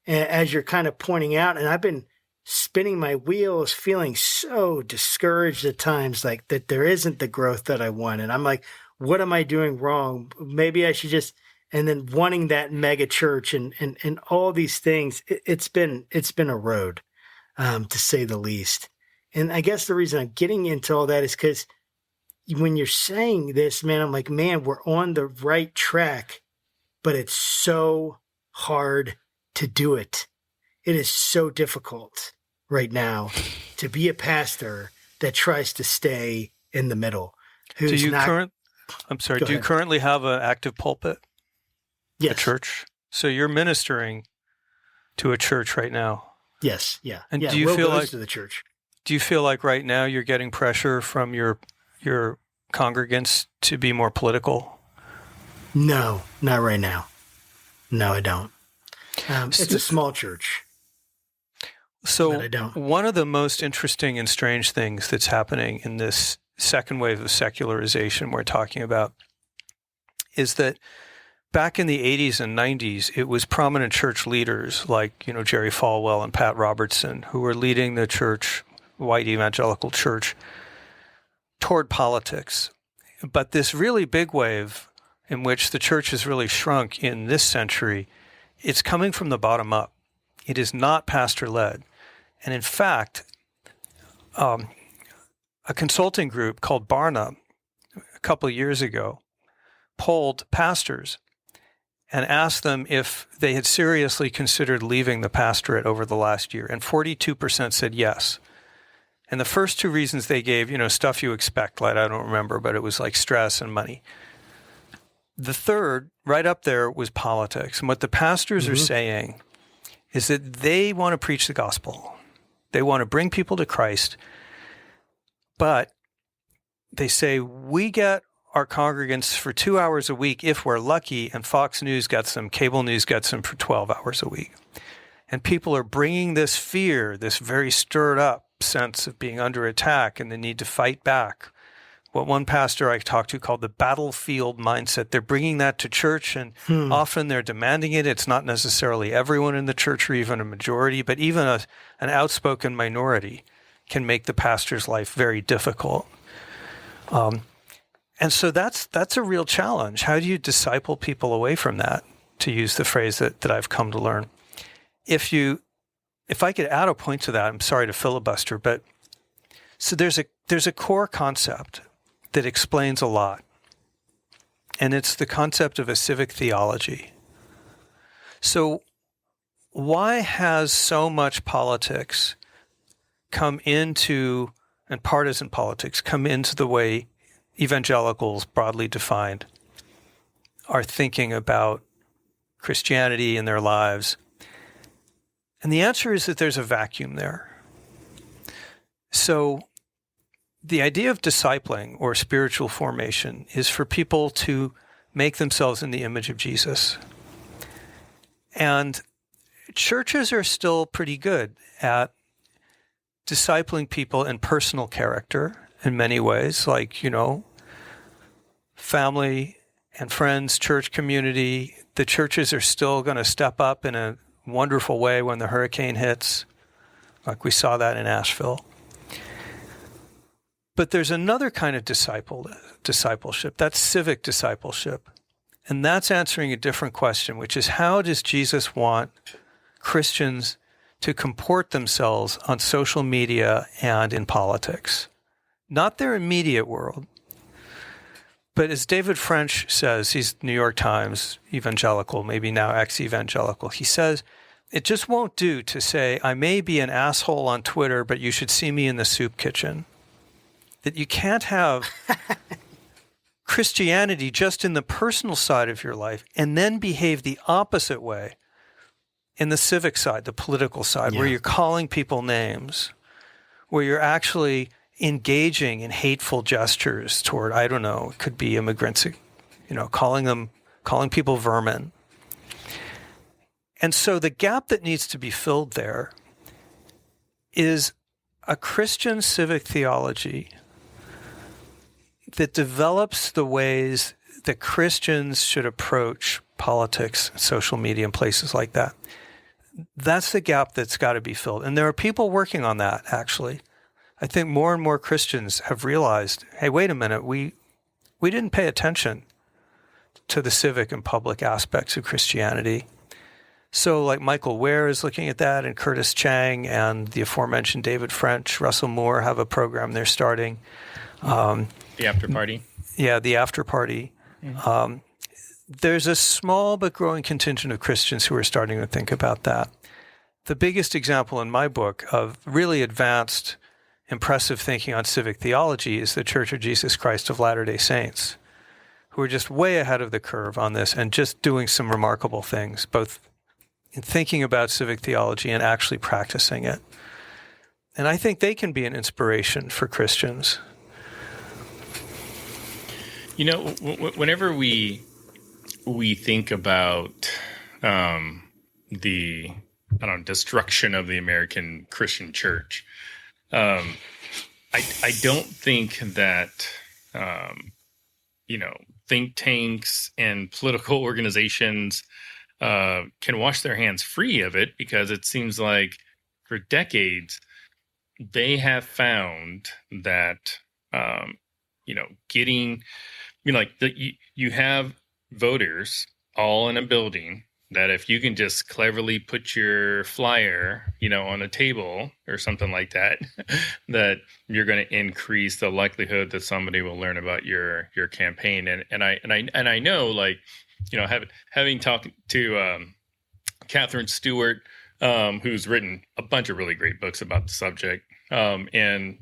as you're kind of pointing out. And I've been spinning my wheels, feeling so discouraged at times, like that there isn't the growth that I want. And I'm like, what am I doing wrong? Maybe I should just, and then wanting that mega church and all these things. It's been a road, to say the least. And I guess the reason I'm getting into all that is because when you're saying this, man, I'm like, man, we're on the right track, but it's so hard to do it. It is so difficult right now to be a pastor that tries to stay in the middle. Do you currently have an active pulpit? Yes. A church? So you're ministering to a church right now? Yes. Yeah. And yeah, do you feel like to the church? Do you feel like right now you're getting pressure from your congregants to be more political? No, not right now. No, I don't. It's a small church. So one of the most interesting and strange things that's happening in this second wave of secularization we're talking about is that back in the 80s and 90s, it was prominent church leaders like, Jerry Falwell and Pat Robertson who were leading the church, white evangelical church, toward politics. But this really big wave in which the church has really shrunk in this century, it's coming from the bottom up. It is not pastor-led. And in fact, a consulting group called Barna a couple of years ago polled pastors and asked them if they had seriously considered leaving the pastorate over the last year. And 42% said yes. And the first two reasons they gave, stuff you expect, like I don't remember, but it was like stress and money. The third, right up there, was politics. And what the pastors are saying is that they want to preach the gospel. They want to bring people to Christ. But they say, we get our congregants for 2 hours a week if we're lucky, and Fox News gets them, cable news gets them for 12 hours a week. And people are bringing this fear, this very stirred up sense of being under attack and the need to fight back. What one pastor I talked to called the battlefield mindset. They're bringing that to church, and often they're demanding it. It's not necessarily everyone in the church or even a majority, but even an outspoken minority can make the pastor's life very difficult. And so that's a real challenge. How do you disciple people away from that, to use the phrase that I've come to learn? If I could add a point to that, I'm sorry to filibuster, but so there's a core concept that explains a lot, and it's the concept of a civic theology. So why has so much politics come into, and partisan politics come into the way evangelicals, broadly defined, are thinking about Christianity in their lives? And the answer is that there's a vacuum there. So the idea of discipling or spiritual formation is for people to make themselves in the image of Jesus. And churches are still pretty good at discipling people in personal character in many ways, like, family and friends, church community. The churches are still going to step up in a wonderful way when the hurricane hits, like we saw that in Asheville. But there's another kind of discipleship. That's civic discipleship. And that's answering a different question, which is, how does Jesus want Christians to comport themselves on social media and in politics? not their immediate world. But as David French says, he's New York Times evangelical, maybe now ex-evangelical, he says, it just won't do to say, I may be an asshole on Twitter, but you should see me in the soup kitchen. That you can't have Christianity just in the personal side of your life and then behave the opposite way in the civic side, the political side, where you're calling people names, where you're actually engaging in hateful gestures toward, I don't know, it could be immigrants, calling people vermin. And so the gap that needs to be filled there is a Christian civic theology that develops the ways that Christians should approach politics, social media, and places like that. That's the gap that's got to be filled. And there are people working on that, actually. I think more and more Christians have realized, hey, wait a minute, we didn't pay attention to the civic and public aspects of Christianity. So like Michael Ware is looking at that, and Curtis Chang and the aforementioned David French, Russell Moore have a program they're starting. The After Party? Yeah, the After Party. Mm-hmm. There's a small but growing contingent of Christians who are starting to think about that. The biggest example in my book of really advanced, impressive thinking on civic theology is the Church of Jesus Christ of Latter-day Saints, who are just way ahead of the curve on this and just doing some remarkable things, both in thinking about civic theology and actually practicing it. And I think they can be an inspiration for Christians. Whenever we think about the destruction of the American Christian church, I don't think that think tanks and political organizations can wash their hands free of it, because it seems like for decades they have found that you have voters all in a building that if you can just cleverly put your flyer, on a table or something like that, that you're going to increase the likelihood that somebody will learn about your campaign. And I know, having talked to Catherine Stewart, who's written a bunch of really great books about the subject, and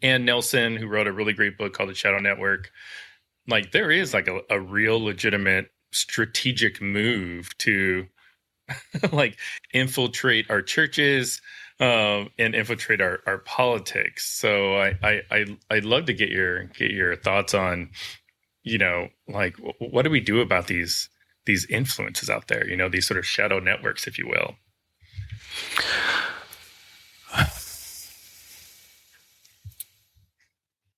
Ann Nelson, who wrote a really great book called The Shadow Network. There is a real legitimate strategic move to infiltrate our churches and infiltrate our politics. So I'd love to get your thoughts on, what do we do about these influences out there, these sort of shadow networks, if you will.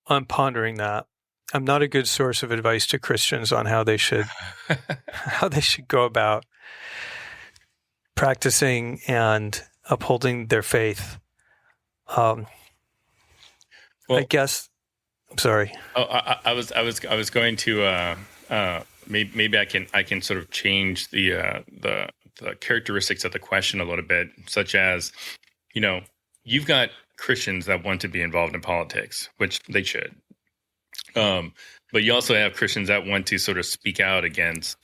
I'm pondering that. I'm not a good source of advice to Christians on how they should go about practicing and upholding their faith. I guess. I'm sorry. Oh, I was going to maybe I can sort of change the characteristics of the question a little bit, such as, you've got Christians that want to be involved in politics, which they should. But you also have Christians that want to sort of speak out against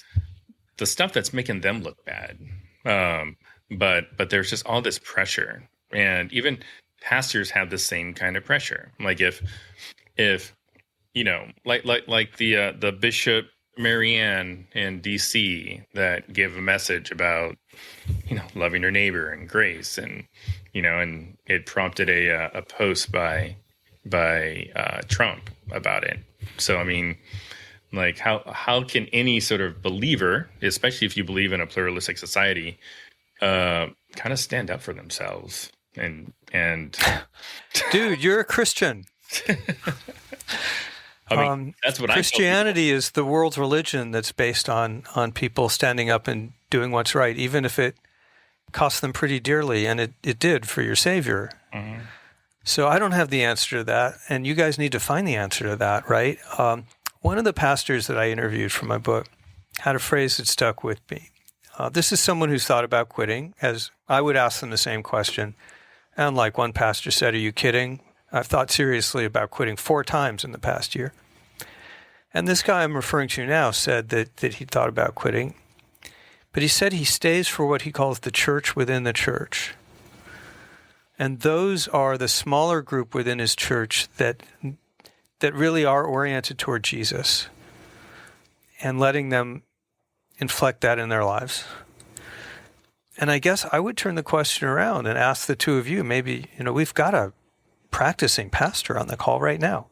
the stuff that's making them look bad. But there's just all this pressure, and even pastors have the same kind of pressure. If the Bishop Marianne in DC that gave a message about, loving your neighbor and grace, and it prompted a post by Trump about it. So, how can any sort of believer, especially if you believe in a pluralistic society, kind of stand up for themselves and Dude, you're a Christian. That's what Christianity is the world's religion that's based on people standing up and doing what's right, even if it cost them pretty dearly, and it did for your Savior. Mm-hmm. So I don't have the answer to that, and you guys need to find the answer to that, right? One of the pastors that I interviewed for my book had a phrase that stuck with me. This is someone who's thought about quitting, as I would ask them the same question. And like one pastor said, are you kidding? I've thought seriously about quitting 4 times in the past year. And this guy I'm referring to now said that he thought about quitting, but he said he stays for what he calls the church within the church. And those are the smaller group within his church that really are oriented toward Jesus, and letting them inflect that in their lives. And I guess I would turn the question around and ask the two of you, maybe, we've got a practicing pastor on the call right now.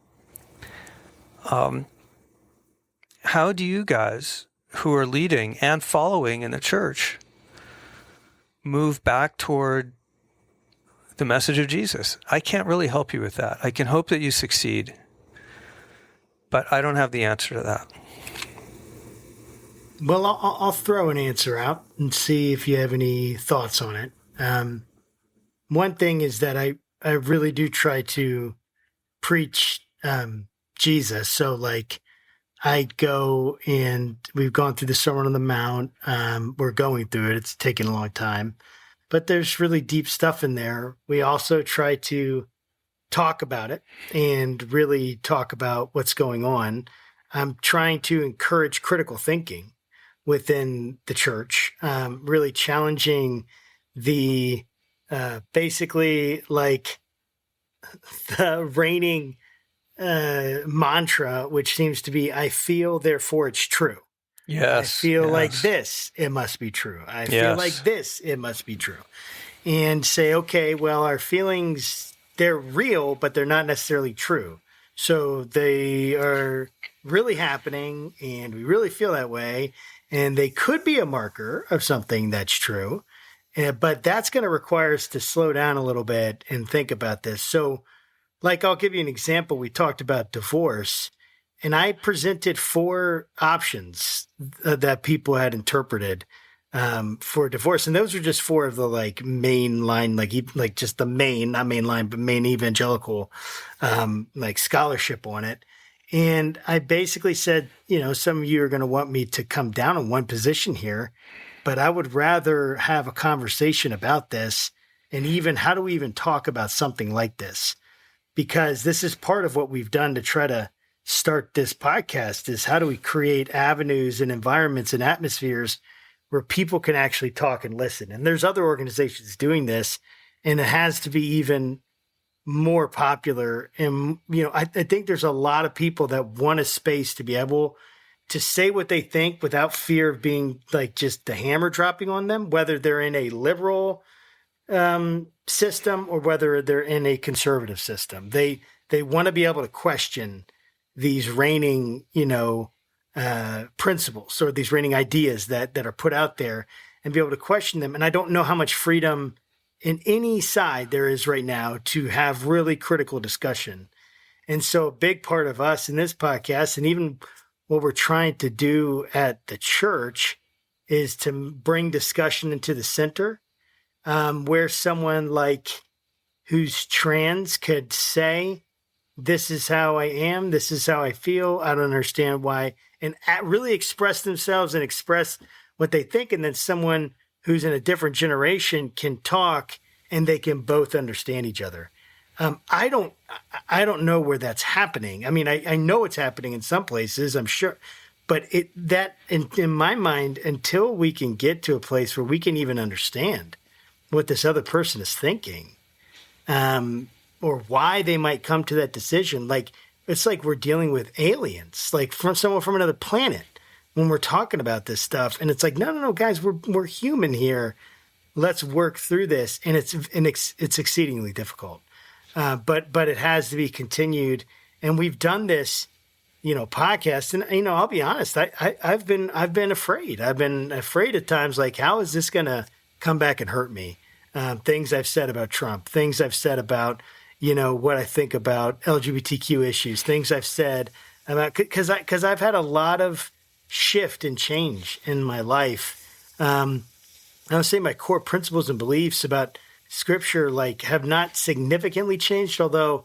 How do you guys who are leading and following in the church move back toward the message of Jesus? I can't really help you with that. I can hope that you succeed, but I don't have the answer to that. Well, I'll throw an answer out and see if you have any thoughts on it. One thing is that I really do try to preach Jesus. So, like, I go and we've gone through the Sermon on the Mount. We're going through it. It's taken a long time, but there's really deep stuff in there. We also try to talk about it and really talk about what's going on. I'm trying to encourage critical thinking within the church, really challenging the basically like the reigning mantra, which seems to be, I feel, therefore it's true. Yes. I feel like this, it must be true. I feel like this, it must be true. And say, okay, well, our feelings, they're real, but they're not necessarily true. So they are really happening, and we really feel that way. And they could be a marker of something that's true. But that's going to require us to slow down a little bit and think about this. So, like, I'll give you an example. We talked about divorce, and I presented 4 options that people had interpreted for divorce. And those are just 4 of the like mainline, like just the main, not mainline, but main evangelical like scholarship on it. And I basically said, some of you are going to want me to come down on one position here, but I would rather have a conversation about this. And even how do we even talk about something like this? Because this is part of what we've done to try to start this podcast, is how do we create avenues and environments and atmospheres where people can actually talk and listen. And there's other organizations doing this, and it has to be even more popular. And, I think there's a lot of people that want a space to be able to say what they think without fear of being like just the hammer dropping on them, whether they're in a liberal system or whether they're in a conservative system. They want to be able to question these reigning, principles or these reigning ideas that are put out there and be able to question them. And I don't know how much freedom in any side there is right now to have really critical discussion. And so a big part of us in this podcast, and even what we're trying to do at the church, is to bring discussion into the center, where someone like who's trans could say, this is how I am, this is how I feel, I don't understand why, and really express themselves and express what they think. And then someone who's in a different generation can talk and they can both understand each other. I don't know where that's happening. I mean, I know it's happening in some places, I'm sure, but in my mind, until we can get to a place where we can even understand what this other person is thinking, or why they might come to that decision, like it's like we're dealing with aliens, like from someone from another planet when we're talking about this stuff. And it's like, no, guys, we're human here. Let's work through this. And it's exceedingly difficult. But it has to be continued. And we've done this, podcast. And, I'll be honest, I've been afraid. I've been afraid at times, like, how is this going to come back and hurt me? Things I've said about Trump, things I've said about, what I think about LGBTQ issues, things I've said about, because I've had a lot of shift and change in my life. I would say my core principles and beliefs about Scripture have not significantly changed, although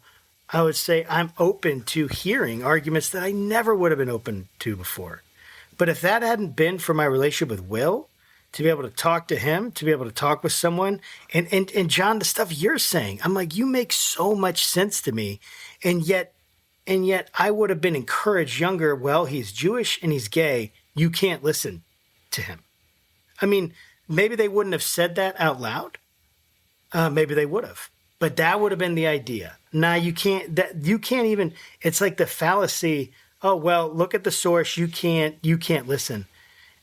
I would say I'm open to hearing arguments that I never would have been open to before. But if that hadn't been for my relationship with Will to be able to talk to him, to be able to talk with someone. And John, the stuff you're saying, I'm like, you make so much sense to me. And yet I would have been encouraged younger, well, he's Jewish and he's gay. You can't listen to him. I mean, maybe they wouldn't have said that out loud. Maybe they would have. But that would have been the idea. Now you can't even, it's like the fallacy. Oh, well, look at the source. You can't listen.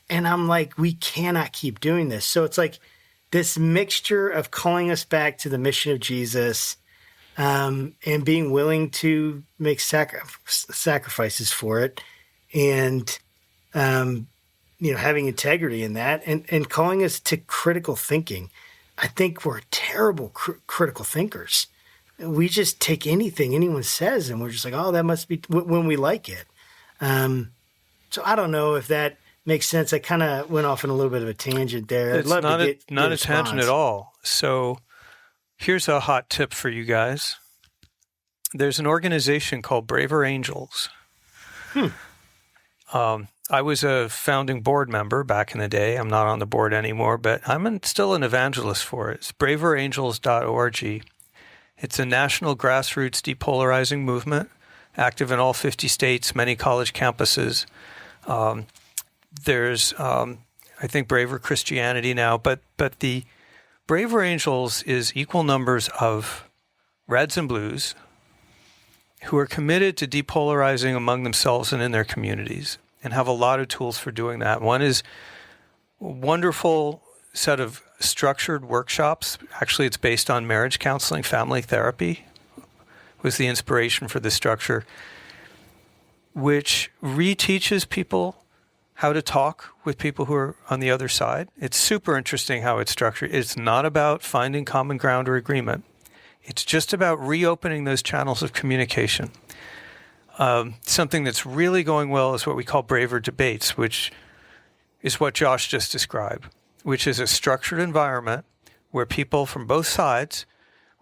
And I'm like, we cannot keep doing this. So it's like this mixture of calling us back to the mission of Jesus, and being willing to make sacrifices for it, and having integrity in that, and calling us to critical thinking. I think we're terrible critical thinkers. We just take anything anyone says, and we're just like, oh, that must be when we like it. So I don't know if that makes sense. I kind of went off on a little bit of a tangent there. It's not a tangent at all. So here's a hot tip for you guys. There's an organization called Braver Angels. I was a founding board member back in the day. I'm not on the board anymore, but I'm still an evangelist for it. It's braverangels.org. It's a national grassroots depolarizing movement, active in all 50 states, many college campuses. There's, I think, Braver Christianity now, but the Braver Angels is equal numbers of reds and blues who are committed to depolarizing among themselves and in their communities, and have a lot of tools for doing that. One is a wonderful set of structured workshops. Actually, it's based on marriage counseling, family therapy was the inspiration for this structure, which reteaches people how to talk with people who are on the other side. It's super interesting how it's structured. It's not about finding common ground or agreement. It's just about reopening those channels of communication. Something that's really going well is what we call Braver Debates, which is what Josh just described, which is a structured environment where people from both sides,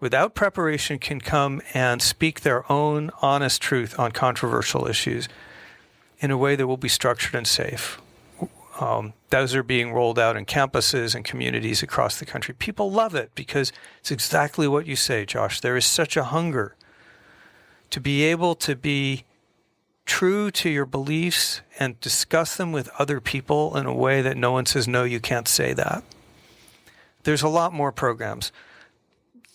without preparation, can come and speak their own honest truth on controversial issues in a way that will be structured and safe. Those are being rolled out in campuses and communities across the country. People love it because it's exactly what you say, Josh. There is such a hunger to be able to be true to your beliefs and discuss them with other people in a way that no one says, no, you can't say that. There's a lot more programs.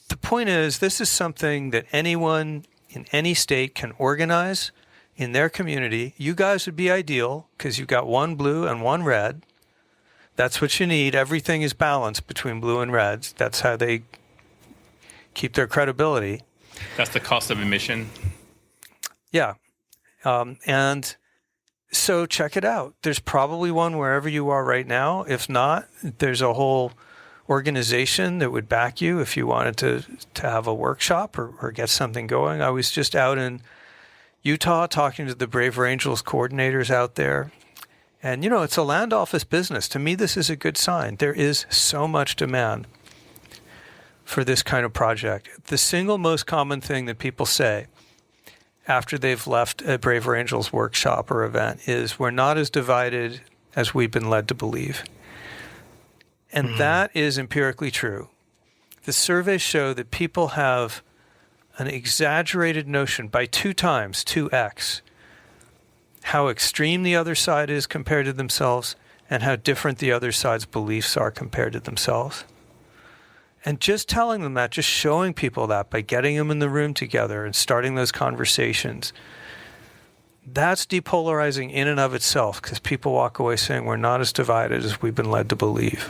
The point is, this is something that anyone in any state can organize in their community. You guys would be ideal because you've got one blue and one red. That's what you need. Everything is balanced between blue and reds. That's how they keep their credibility. That's the cost of admission. Yeah. And so check it out. There's probably one wherever you are right now. If not, there's a whole organization that would back you if you wanted to have a workshop or get something going. I was just out in Utah talking to the Braver Angels coordinators out there. And, it's a land office business. To me, this is a good sign. There is so much demand for this kind of project. The single most common thing that people say after they've left a Braver Angels workshop or event is, we're not as divided as we've been led to believe. And that is empirically true. The surveys show that people have an exaggerated notion by 2x, how extreme the other side is compared to themselves and how different the other side's beliefs are compared to themselves. And just telling them that, just showing people that by getting them in the room together and starting those conversations, that's depolarizing in and of itself, because people walk away saying we're not as divided as we've been led to believe.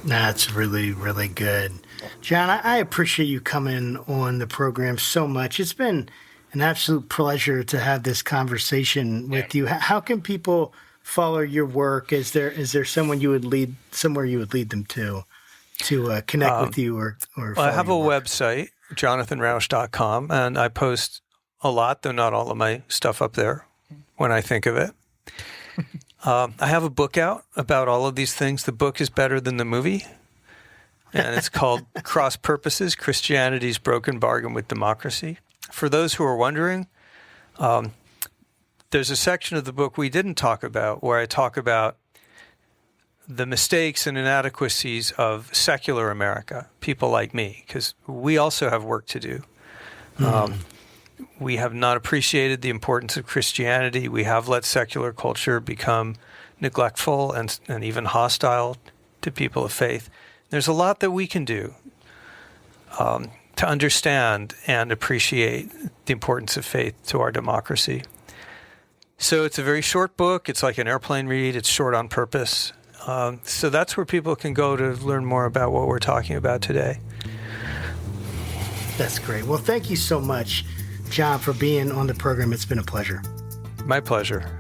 That's really, really good. John, I appreciate you coming on the program so much. It's been an absolute pleasure to have this conversation with you. How can people follow your work? Is there somewhere you would lead them to connect with you or I have a website, jonathanrauch.com, and I post a lot, though not all of my stuff up there when I think of it. I have a book out about all of these things. The book is better than the movie, and it's called Cross Purposes, Christianity's Broken Bargain with Democracy. For those who are wondering, there's a section of the book we didn't talk about where I talk about the mistakes and inadequacies of secular America, people like me, because we also have work to do. We have not appreciated the importance of Christianity. We have let secular culture become neglectful and even hostile to people of faith. There's a lot that we can do to understand and appreciate the importance of faith to our democracy. So it's a very short book. It's like an airplane read. It's short on purpose. So that's where people can go to learn more about what we're talking about today. That's great. Well, thank you so much, John, for being on the program. It's been a pleasure. My pleasure.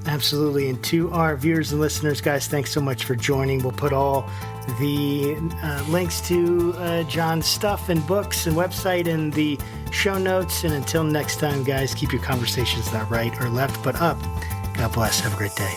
Absolutely. And to our viewers and listeners, guys, thanks so much for joining. We'll put all the links to John's stuff and books and website in the show notes. And until next time, guys, keep your conversations not right or left, but up. God bless. Have a great day.